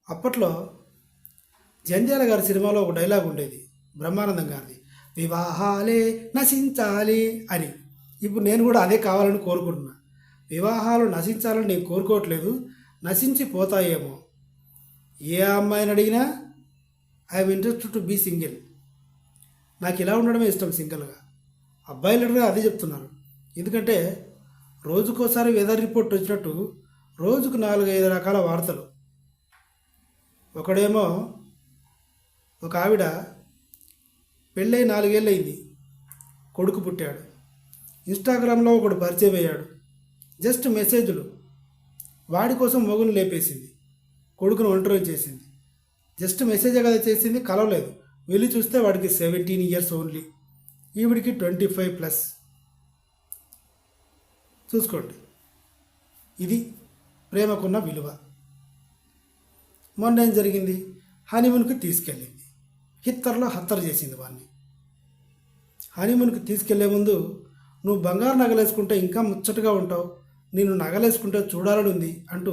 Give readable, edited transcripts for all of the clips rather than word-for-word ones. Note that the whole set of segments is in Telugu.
అప్పట్లో జంధ్యాల గారి సినిమాలో ఒక డైలాగ్ ఉండేది, బ్రహ్మానందం గారిది, వివాహాలే నశించాలి అని. ఇప్పుడు నేను కూడా అదే కావాలని కోరుకుంటున్నా. వివాహాలు నశించాలని నేను కోరుకోవట్లేదు, నశించిపోతాయేమో. ఏ అమ్మాయిని అడిగినా I'm interested to be single, నాకు ఇలా ఉండడమే ఇష్టం సింగిల్గా. అబ్బాయిలు అడిగినా అదే చెప్తున్నారు. ఎందుకంటే రోజుకోసారి వెదర్ రిపోర్ట్ వచ్చినట్టు రోజుకు 4-5 రకాల వార్తలు. ఒకడేమో ఒక ఆవిడ పెళ్ళై 4 ఏళ్ళు అయింది, కొడుకు పుట్టాడు. ఇన్స్టాగ్రామ్లో ఒకడు పరిచయం అయ్యాడు, జస్ట్ మెసేజ్లు. వాడి కోసం మొగుని లేపేసింది, కొడుకును ఒంటరి చేసింది. జస్ట్ మెసేజే కదా చేసింది, కలవలేదు. వెళ్ళి చూస్తే వాడికి 17 ఇయర్స్ ఓన్లీ, ఈవిడికి 25+. చూసుకోండి, ఇది ప్రేమకున్న విలువ. మొన్న ఏం జరిగింది, హనీమూన్కి తీసుకెళ్ళింది, హిత్తర్లో హత్తర్ చేసింది వాడిని. హనీమూన్కి తీసుకెళ్లే ముందు, నువ్వు బంగారు నగలేసుకుంటే ఇంకా ముచ్చటగా ఉంటావు, నేను నగలేసుకుంటే చూడాలని ఉంది అంటూ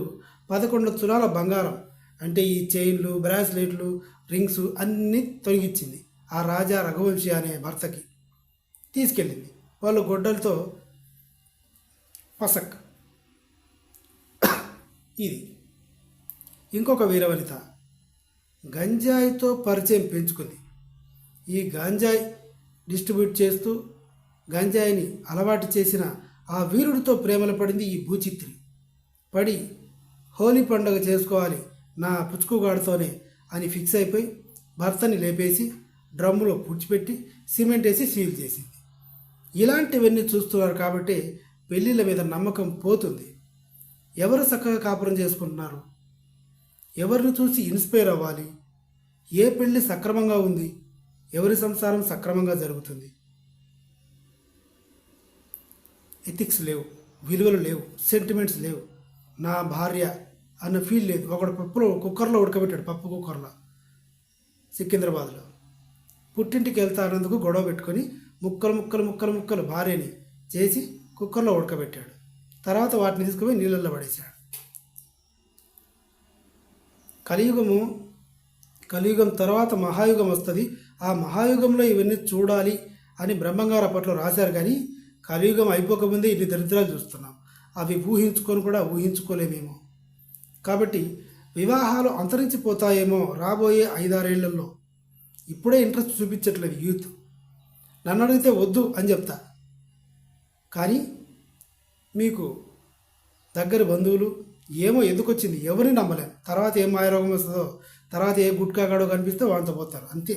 11 తులాల బంగారం, అంటే ఈ చైన్లు, బ్రాస్లెట్లు, రింగ్స్ అన్నీ తొలగించింది ఆ రాజా రఘువంశీ అనే భర్తకి. తీసుకెళ్ళింది, వాళ్ళు గొడ్డలతో పసక్. ఇది ఇంకొక వీరవనిత గంజాయితో పరిచయం పెంచుకుంది. ఈ గంజాయి డిస్ట్రిబ్యూట్ చేస్తూ గంజాయిని అలవాటు చేసిన ఆ వీరుడితో ప్రేమలో పడింది ఈ భూచిత్రి. పడి హోలీ పండుగ చేసుకోవాలి నా పుచ్చుకుగాడితోనే అని ఫిక్స్ అయిపోయి భర్తని లేపేసి డ్రమ్ములో పుడిచిపెట్టి సిమెంట్ వేసి సీల్ చేసింది. ఇలాంటివన్నీ చూస్తున్నారు కాబట్టి పెళ్ళిళ్ళ మీద నమ్మకం పోతుంది. ఎవరు చక్కగా కాపురం చేసుకుంటున్నారు, ఎవరిని చూసి ఇన్స్పైర్ అవ్వాలి, ఏ పెళ్ళి సక్రమంగా ఉంది, ఎవరి సంసారం సక్రమంగా జరుగుతుంది. ఎథిక్స్ లేవు, విలువలు లేవు, సెంటిమెంట్స్ లేవు, నా భార్య అన్న ఫీల్ లేదు. ఒకడు కుక్కర్లో ఉడకబెట్టాడు, పప్పు కుక్కర్లో సికింద్రాబాద్లో. పుట్టింటికి వెళ్తానందుకు గొడవ పెట్టుకొని ముక్కలు భార్యని చేసి కుక్కర్లో ఉడకబెట్టాడు. తర్వాత వాటిని తీసుకుపోయి నీళ్ళల్లో పడేశాడు. కలియుగం తర్వాత మహాయుగం వస్తుంది. ఆ మహాయుగంలో ఇవన్నీ చూడాలి అని బ్రహ్మంగారు అప్పట్లో రాశారు. కానీ కలియుగం అయిపోకముందే ఇన్ని దరిద్రాలు చూస్తున్నాం. అవి ఊహించుకొని కూడా ఊహించుకోలేమేమో. కాబట్టి వివాహాలు అంతరించిపోతాయేమో రాబోయే 5-6 ఏళ్లలో. ఇప్పుడే ఇంట్రెస్ట్ చూపించట్లేదు యూత్. నన్ను అడిగితే వద్దు అని చెప్తా. కానీ మీకు దగ్గర బంధువులు ఏమో ఎందుకొచ్చింది, ఎవరిని నమ్మలేం. తర్వాత ఏం మాయరోగం వస్తుందో, తర్వాత ఏ గుట్కాగాడో కనిపిస్తే వాళ్ళతో పోతారు, అంతే.